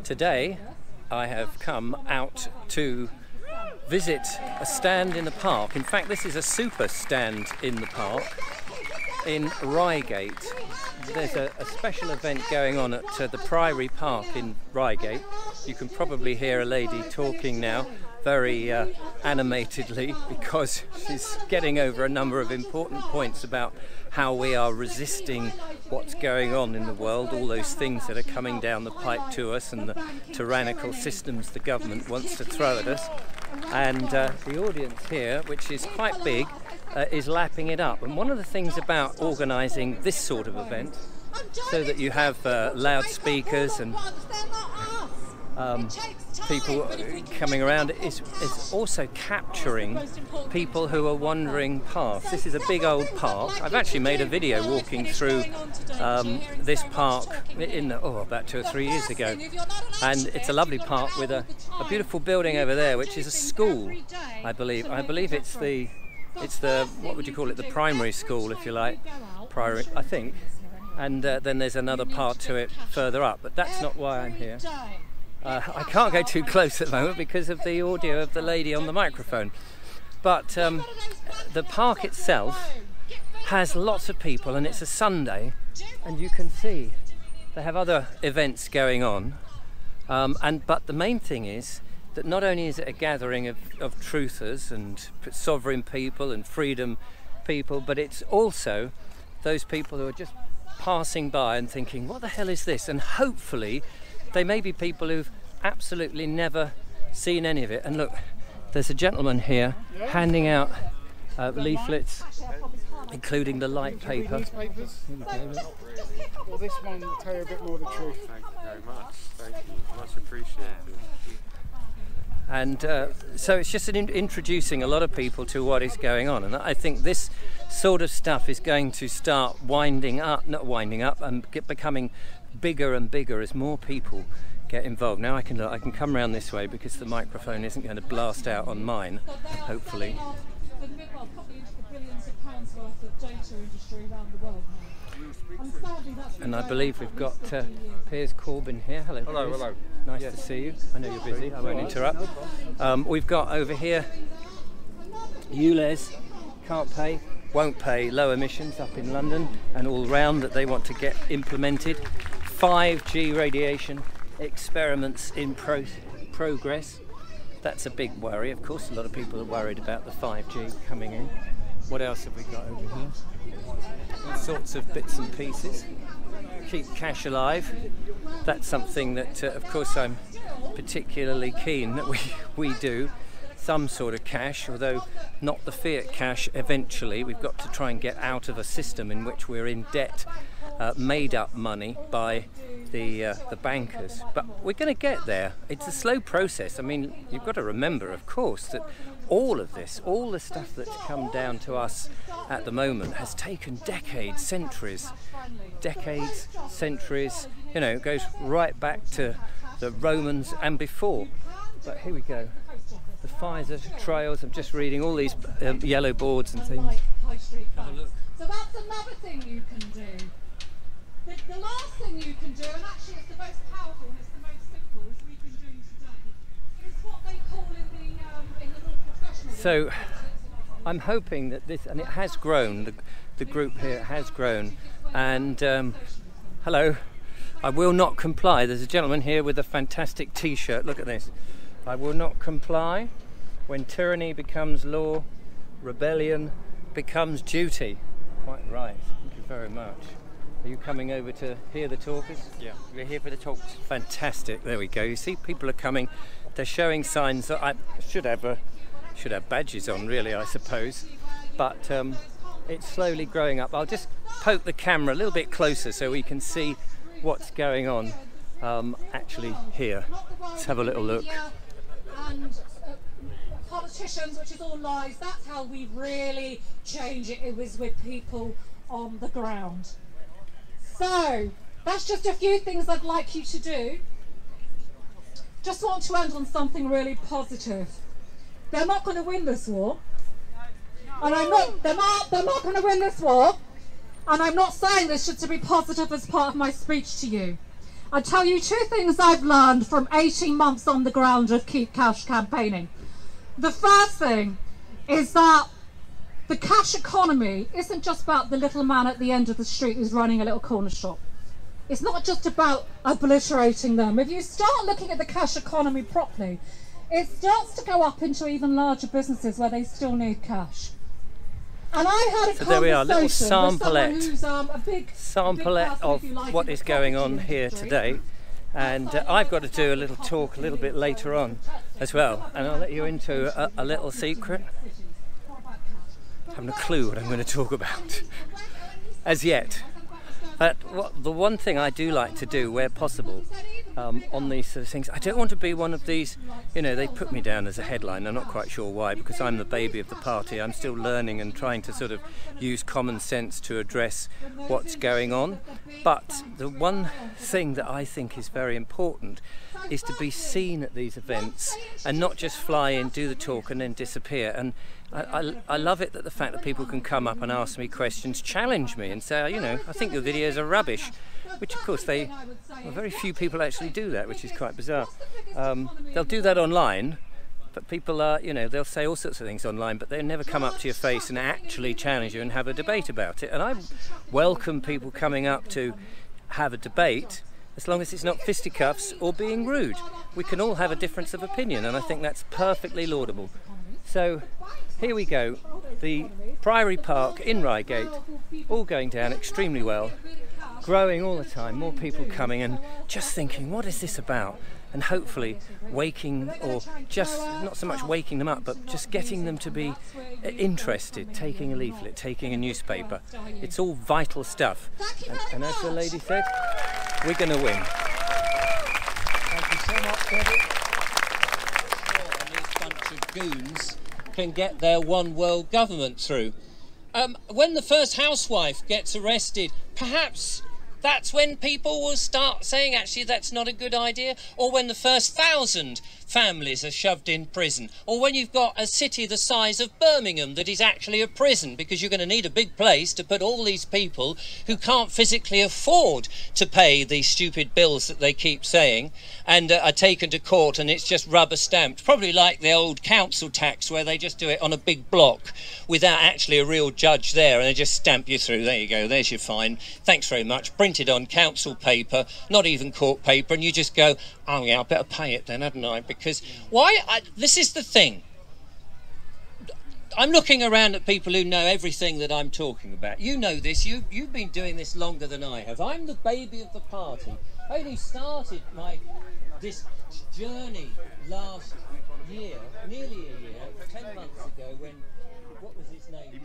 Today I have come out to visit a stand in the park. In fact, this is a super stand in the park in Reigate. There's a special event going on at the Priory Park in Reigate. You can probably hear a lady talking now very animatedly because she's getting over a number of important points about how we are resisting what's going on in the world, all those things that are coming down the pipe to us and the tyrannical systems the government wants to throw at us. And the audience here, which is quite big, is lapping it up. And one of the things about organising this sort of event, so that you have loudspeakers and people coming around, is also capturing people who are wandering past. This is a big old park. I've actually made a video walking through this park about 2 or 3 years ago, and it's a lovely park with a beautiful building over there, which is a school, I believe. I believe it's the what would you call it, the primary school, if you like, Priory, I think. And then there's another part to it further up, but that's not why I'm here. I can't go too close at the moment because of the audio of the lady on the microphone. But the park itself has lots of people, and it's a Sunday, and you can see they have other events going on. But the main thing is that not only is it a gathering of truthers and sovereign people and freedom people, but it's also those people who are just passing by and thinking, what the hell is this? And hopefully they may be people who've absolutely never seen any of it. And look, there's a gentleman here handing out leaflets, including the light paper. Well, this one will tell you a bit more of the truth. Thank you very much. Thank you. Much appreciated. And so it's just introducing a lot of people to what is going on, and I think this sort of stuff is going to start becoming bigger and bigger as more people get involved. Now I can come around this way because the microphone isn't going to blast out on mine, hopefully. And I believe we've got Piers Corbyn here. Hello. Hello, Piers. hello. Nice to see you. I know you're busy, I won't interrupt. We've got over here ULEZ, can't pay, won't pay, low emissions up in London and all round that they want to get implemented. 5G radiation experiments in progress. That's a big worry, of course. A lot of people are worried about the 5G coming in. What else have we got over here? All sorts of bits and pieces. Keep cash alive. That's something that, of course, I'm particularly keen that we do. Some sort of cash, although not the fiat cash eventually. We've got to try and get out of a system in which we're in debt, made up money by the bankers. But we're going to get there. It's a slow process. I mean, you've got to remember, of course, that all of this, all the stuff that's come down to us at the moment has taken decades, centuries, you know, it goes right back to the Romans and before. But here we go. The Pfizer trails, I'm just reading all these yellow boards and things. Have a look. So that's another thing you can do. The last thing you can do, and actually it's the most powerful and it's the most simple, as we've been doing today, is what they call in the more professional. So I'm hoping that this, and it has grown, the group here has grown, and hello, I will not comply. There's a gentleman here with a fantastic t-shirt, look at this. I will not comply. When tyranny becomes law, rebellion becomes duty. Quite right, thank you very much. Are you coming over to hear the talkers? Yeah, we're here for the talks. Fantastic, there we go. You see, people are coming, they're showing signs that I should have badges on, really, I suppose. But it's slowly growing up. I'll just poke the camera a little bit closer so we can see what's going on actually here. Let's have a little look. And politicians, which is all lies. That's how we really change it. It was with people on the ground. So that's just a few things I'd like you to do. Just want to end on something really positive. They're not going to win this war, and they're not going to win this war. And I'm not saying this just to be positive as part of my speech to you. I tell you two things I've learned from 18 months on the ground of Keep Cash campaigning. The first thing is that the cash economy isn't just about the little man at the end of the street who's running a little corner shop. It's not just about obliterating them. If you start looking at the cash economy properly, it starts to go up into even larger businesses where they still need cash. And I had a So there we are, little samplet samplet of what is going on here today. And I've got to do a little talk a little bit later on as well. And I'll let you into a little secret. I haven't a clue what I'm going to talk about as yet. But the one thing I do like to do where possible on these sort of things, I don't want to be one of these, you know, they put me down as a headline. I'm not quite sure why, because I'm the baby of the party. I'm still learning and trying to sort of use common sense to address what's going on. But the one thing that I think is very important is to be seen at these events and not just fly in, do the talk and then disappear. And I love it that the fact that people can come up and ask me questions, challenge me and say, you know, I think your videos are rubbish, which of course very few people actually do that, which is quite bizarre. They'll do that online, but people are, you know, they'll say all sorts of things online, but they'll never come up to your face and actually challenge you and have a debate about it. And I welcome people coming up to have a debate, as long as it's not fisticuffs or being rude. We can all have a difference of opinion, and I think that's perfectly laudable. So here we go, the Priory Park in Reigate, all going down extremely well, growing all the time, more people coming and just thinking, what is this about? And hopefully waking, or just not so much waking them up, but just getting them to be interested, taking a leaflet, taking a newspaper. It's all vital stuff. And as the lady said, we're going to win. Thank you so much, Debbie. And these bunch of goons can get their one world government through. When the first housewife gets arrested, perhaps that's when people will start saying, actually, that's not a good idea. Or when the first 1,000 families are shoved in prison. Or when you've got a city the size of Birmingham that is actually a prison, because you're going to need a big place to put all these people who can't physically afford to pay these stupid bills that they keep saying, and are taken to court and it's just rubber stamped. Probably like the old council tax where they just do it on a big block without actually a real judge there, and they just stamp you through. There you go, there's your fine. Thanks very much. Printed on council paper, not even court paper, and you just go, oh yeah, I better pay it then, hadn't I? Because this is the thing. I'm looking around at people who know everything that I'm talking about. You know this, you've been doing this longer than I have. I'm the baby of the party. I only started this journey last year, nearly a year, 10 months ago, when, what was his name?